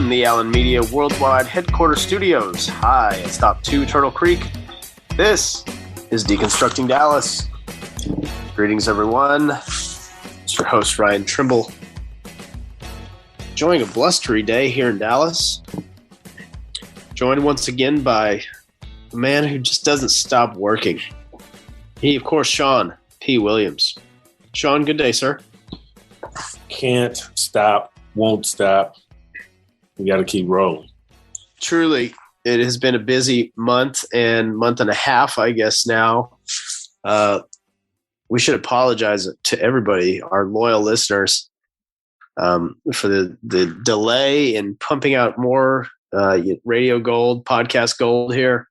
From the Allen Media Worldwide Headquarters Studios, hi, it's Top 2 Turtle Creek. This is Deconstructing Dallas. Greetings, everyone. It's your host, Ryan Trimble. Enjoying a blustery day here in Dallas. Joined once again by a man who just doesn't stop working. He, of course, Shawn P. Williams. Shawn, good day, sir. Can't stop, won't stop. We got to keep rolling. Truly, it has been a busy month and a half, I guess, now. We should apologize to everybody, our loyal listeners, for the delay in pumping out more radio gold, podcast gold here.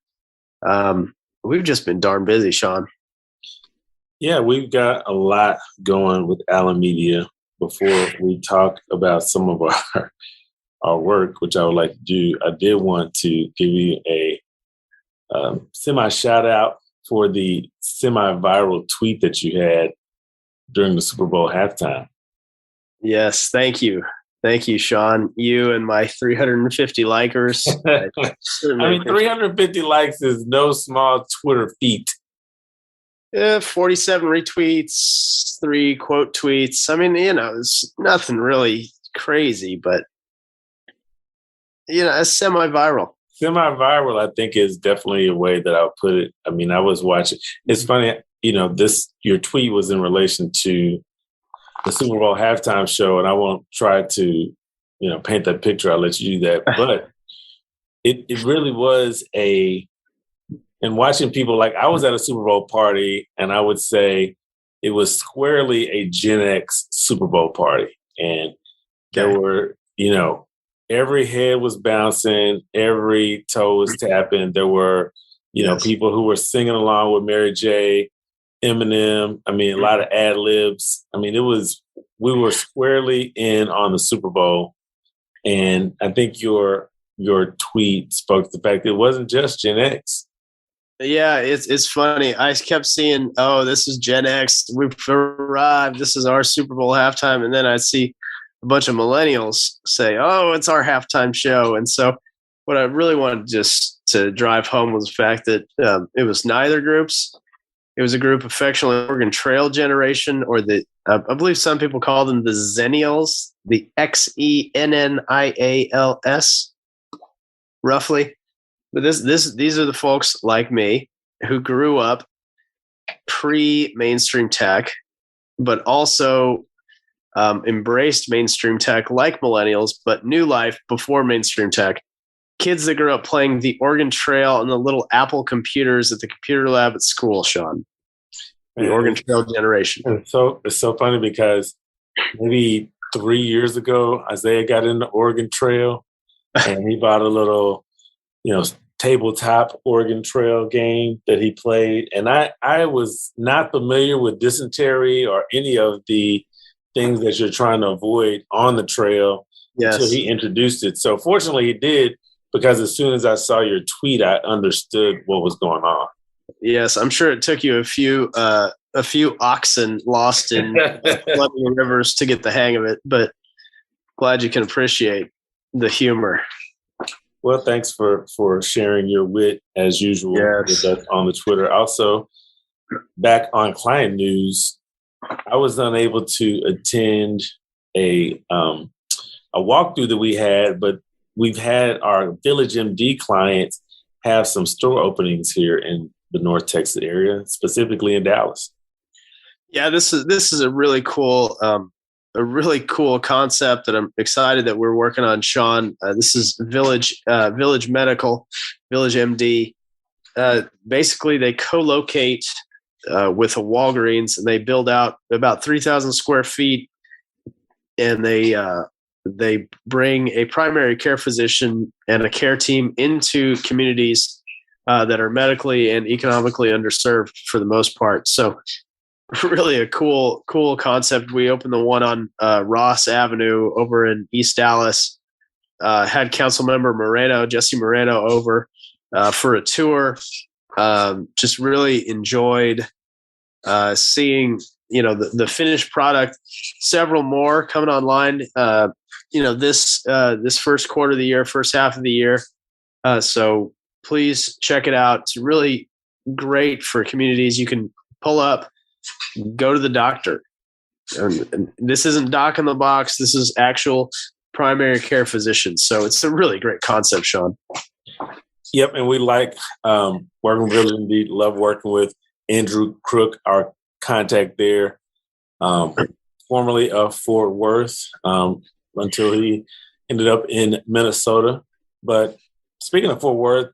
We've just been darn busy, Shawn. Yeah, we've got a lot going with Allen Media. Before we talk about some of our work, which I would like to do, I did want to give you a semi shout out for the semi-viral tweet that you had during the Super Bowl halftime. Yes, thank you. Thank you, Shawn. You and my 350 likers. I mean, 350 likes is no small Twitter feat. 47 retweets, 3 quote tweets. I mean, it's nothing really crazy, but, it's semi-viral. Semi-viral, I think, is definitely a way that I'll put it. I mean, I was watching. It's funny, your tweet was in relation to the Super Bowl halftime show, and I won't try to, paint that picture. I'll let you do that. But it really was and watching people, like I was at a Super Bowl party, and I would say it was squarely a Gen X Super Bowl party. And there were, every head was bouncing, every toe was tapping. There were, people who were singing along with Mary J., Eminem. I mean, a lot of ad libs. I mean, we were squarely in on the Super Bowl. And I think your tweet spoke to the fact that it wasn't just Gen X. Yeah, it's funny. I kept seeing, this is Gen X. We've arrived. This is our Super Bowl halftime. And then I see a bunch of millennials say, it's our halftime show. And so what I really wanted just to drive home was the fact that it was neither groups. It was a group affectionately Oregon Trail generation, or I believe some people call them the Xennials, the Xennials, roughly. But these are the folks like me who grew up pre-mainstream tech, but also embraced mainstream tech like millennials, but new life before mainstream tech. Kids that grew up playing the Oregon Trail and the little Apple computers at the computer lab at school, Shawn. The Oregon Trail generation. It's so funny because maybe 3 years ago, Isaiah got into Oregon Trail and he bought a little, tabletop Oregon Trail game that he played. And I was not familiar with dysentery or any of the things that you're trying to avoid on the trail until he introduced it. So fortunately he did, because as soon as I saw your tweet, I understood what was going on. Yes, I'm sure it took you a few oxen lost in flooding rivers to get the hang of it, but glad you can appreciate the humor. Well, thanks for sharing your wit as usual with us on the Twitter. Also, back on client news, I was unable to attend a walkthrough that we had, but we've had our Village MD clients have some store openings here in the North Texas area, specifically in Dallas. Yeah, this is a really cool concept that I'm excited that we're working on, Shawn. This is Village Medical, Village MD. Basically, they co-locate with a Walgreens, and they build out about 3,000 square feet, and they bring a primary care physician and a care team into communities that are medically and economically underserved for the most part. So really a cool concept. We opened the one on Ross Avenue over in East Dallas, had council member Jesse Moreno over for a tour. Just really enjoyed seeing the finished product. Several more coming online. This first quarter of the year, first half of the year. So please check it out. It's really great for communities. You can pull up, go to the doctor. And this isn't doc in the box. This is actual primary care physicians. So it's a really great concept, Shawn. Yep, and we like working with Indeed. Love working with Andrew Crook, our contact there, formerly of Fort Worth, until he ended up in Minnesota. But speaking of Fort Worth,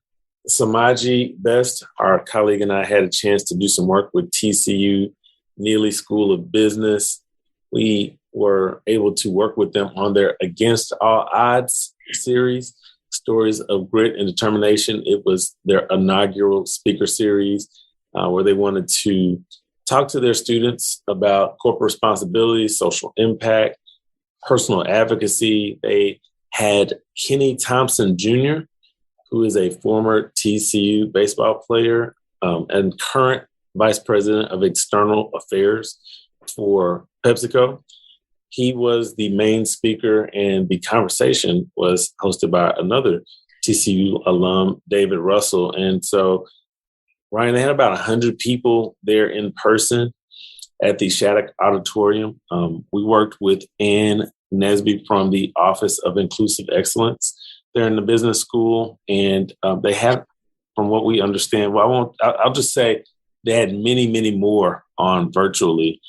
Samaji Best, our colleague, and I had a chance to do some work with TCU Neely School of Business. We were able to work with them on their Against All Odds series, Stories of Grit and Determination. It was their inaugural speaker series where they wanted to talk to their students about corporate responsibility, social impact, personal advocacy. They had Kenny Thompson Jr., who is a former TCU baseball player and current Vice President of External Affairs for PepsiCo. He was the main speaker, and the conversation was hosted by another TCU alum, David Russell. And so, Ryan, they had about 100 people there in person at the Shattuck Auditorium. We worked with Ann Nesby from the Office of Inclusive Excellence there in the business school. And they have, from what we understand, I'll just say they had many, many more on virtually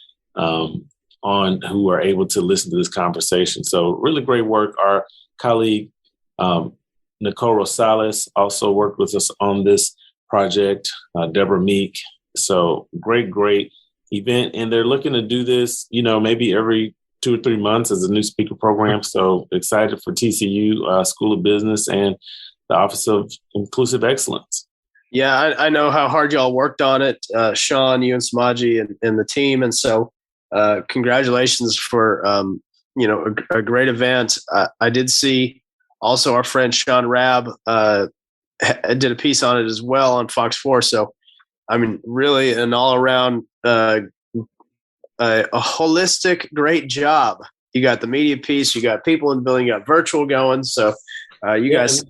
on who are able to listen to this conversation. So really great work. Our colleague, Nicole Rosales, also worked with us on this project, Deborah Meek. So great event. And they're looking to do this, maybe every 2 or 3 months as a new speaker program. So excited for TCU School of Business and the Office of Inclusive Excellence. Yeah, I know how hard y'all worked on it, Shawn, you and Samaji and the team. And so congratulations for, a great event. I did see also our friend Sean Rabb did a piece on it as well on Fox 4. So, I mean, really an all-around a holistic, great job. You got the media piece, you got people in the building, you got virtual going. So guys.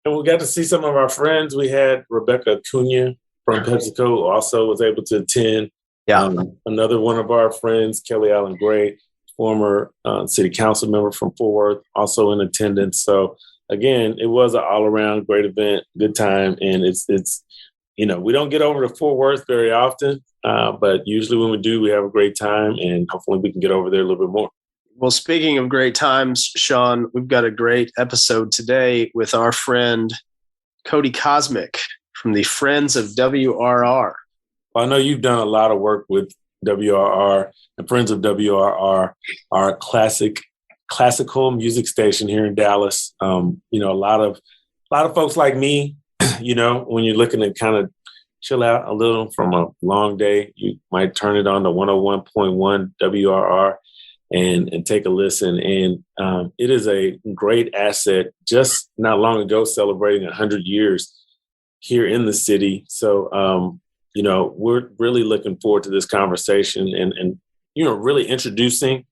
And we got to see some of our friends. We had Rebecca Cunha from PepsiCo who also was able to attend. Yeah. Another one of our friends, Kelly Allen Gray, former city council member from Fort Worth, also in attendance. So again, it was an all-around great event, good time. And it's we don't get over to Fort Worth very often, but usually when we do, we have a great time, and hopefully we can get over there a little bit more. Well, speaking of great times, Shawn, we've got a great episode today with our friend Cody Cosmic from the Friends of WRR. Well, I know you've done a lot of work with WRR, and Friends of WRR, our classical music station here in Dallas. A lot of folks like me, when you're looking to kind of chill out a little from a long day, you might turn it on to 101.1 WRR. And take a listen. And it is a great asset. Just not long ago, celebrating 100 years here in the city. So, we're really looking forward to this conversation and really introducing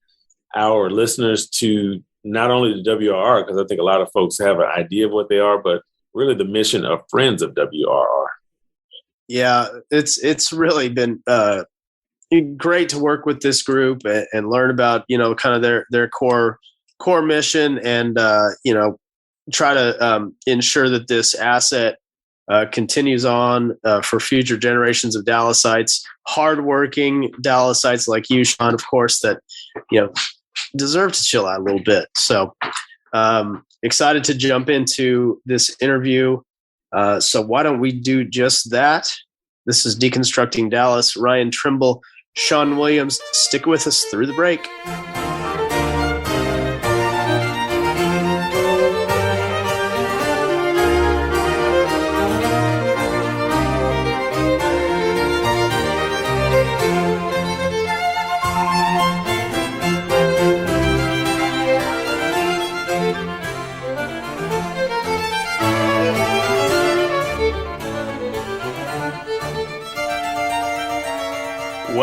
our listeners to not only the WRR, because I think a lot of folks have an idea of what they are, but really the mission of Friends of WRR. Yeah, it's really been great to work with this group and learn about, kind of their core mission and, try to ensure that this asset continues on for future generations of Dallasites, hardworking Dallasites like you, Shawn, of course, that, deserve to chill out a little bit. So excited to jump into this interview. So why don't we do just that? This is Deconstructing Dallas. Ryan Trimble, Shawn Williams, stick with us through the break.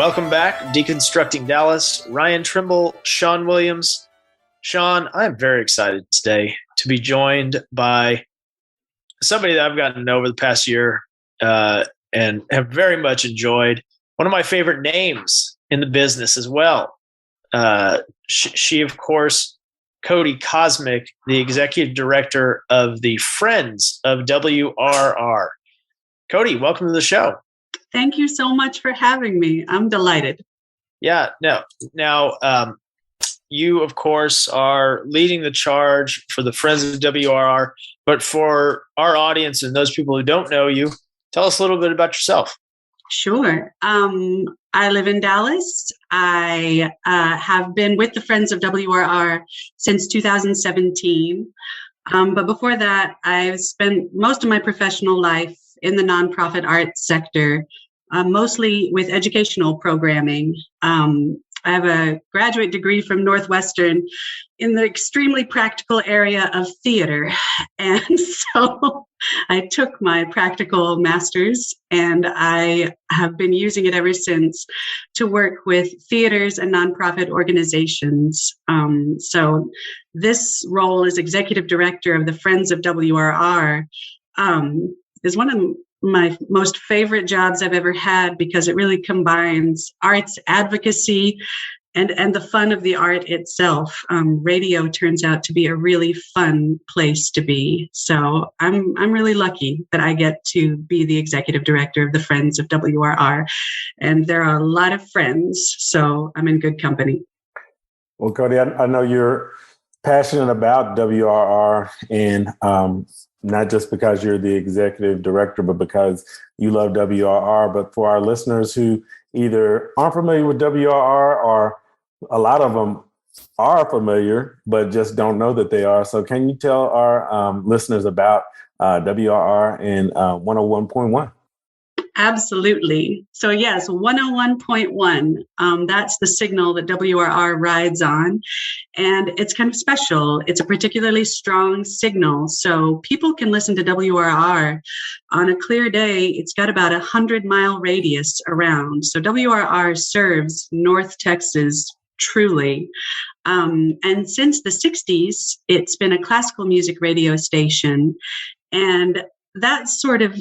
Welcome back, Deconstructing Dallas. Ryan Trimble, Shawn Williams. Shawn, I'm very excited today to be joined by somebody that I've gotten to know over the past year and have very much enjoyed. One of my favorite names in the business as well. She, of course, Cody Cosmic, the executive director of the Friends of WRR. Cody, welcome to the show. Thank you so much for having me. I'm delighted. Yeah, now, you, of course, are leading the charge for the Friends of WRR. But for our audience and those people who don't know you, tell us a little bit about yourself. Sure. I live in Dallas. I have been with the Friends of WRR since 2017. But before that, I've spent most of my professional life in the nonprofit arts sector, mostly with educational programming. I have a graduate degree from Northwestern in the extremely practical area of theater. And so I took my practical master's and I have been using it ever since to work with theaters and nonprofit organizations. So this role as executive director of the Friends of WRR is one of my most favorite jobs I've ever had because it really combines arts advocacy and the fun of the art itself. Radio turns out to be a really fun place to be. So I'm really lucky that I get to be the executive director of the Friends of WRR. And there are a lot of friends, so I'm in good company. Well, Cody, I know you're passionate about WRR and not just because you're the executive director, but because you love WRR. But for our listeners who either aren't familiar with WRR or a lot of them are familiar, but just don't know that they are. So can you tell our listeners about WRR and 101.1? Absolutely. So yes, 101.1, that's the signal that WRR rides on. And it's kind of special. It's a particularly strong signal. So people can listen to WRR on a clear day. It's got about 100-mile radius around. So WRR serves North Texas truly. And since the 60s, it's been a classical music radio station. And that's sort of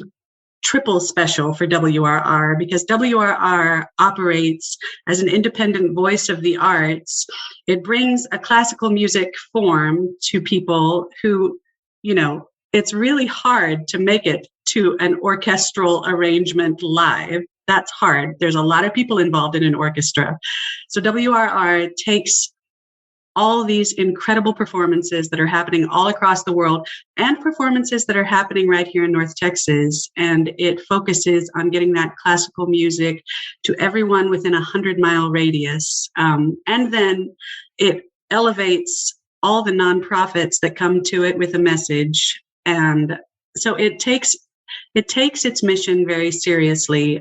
triple special for WRR because WRR operates as an independent voice of the arts. It brings a classical music form to people who, it's really hard to make it to an orchestral arrangement live. That's hard. There's a lot of people involved in an orchestra. So WRR takes all these incredible performances that are happening all across the world and performances that are happening right here in North Texas. And it focuses on getting that classical music to everyone within 100-mile radius. And then it elevates all the nonprofits that come to it with a message. And so it takes its mission very seriously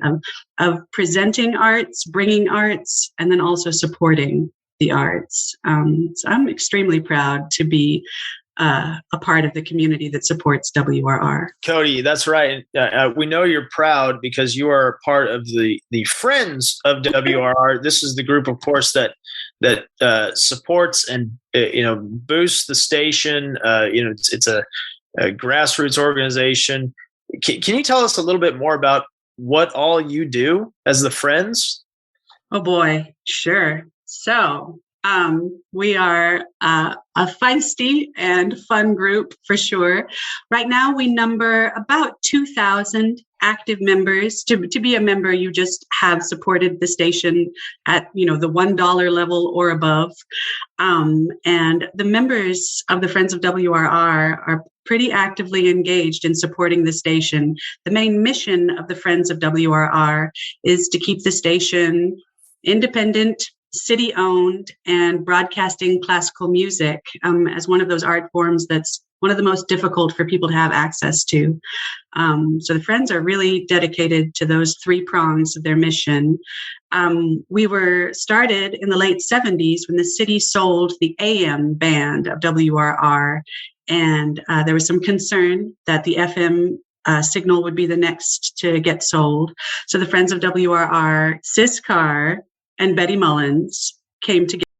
of presenting arts, bringing arts, and then also supporting the arts. So I'm extremely proud to be a part of the community that supports WRR. Cody, that's right. We know you're proud because you are part of the Friends of WRR. This is the group, of course, that supports and boosts the station. It's a grassroots organization. Can you tell us a little bit more about what all you do as the Friends? Oh boy, sure. So we are a feisty and fun group for sure. Right now we number about 2,000 active members. To be a member, you just have supported the station at the $1 level or above. And the members of the Friends of WRR are pretty actively engaged in supporting the station. The main mission of the Friends of WRR is to keep the station independent, city-owned, and broadcasting classical music as one of those art forms that's one of the most difficult for people to have access to. So the Friends are really dedicated to those three prongs of their mission. We were started in the late 70s when the city sold the AM band of WRR, and there was some concern that the FM signal would be the next to get sold. So the Friends of WRR, Sis Carr, and Betty Mullins came together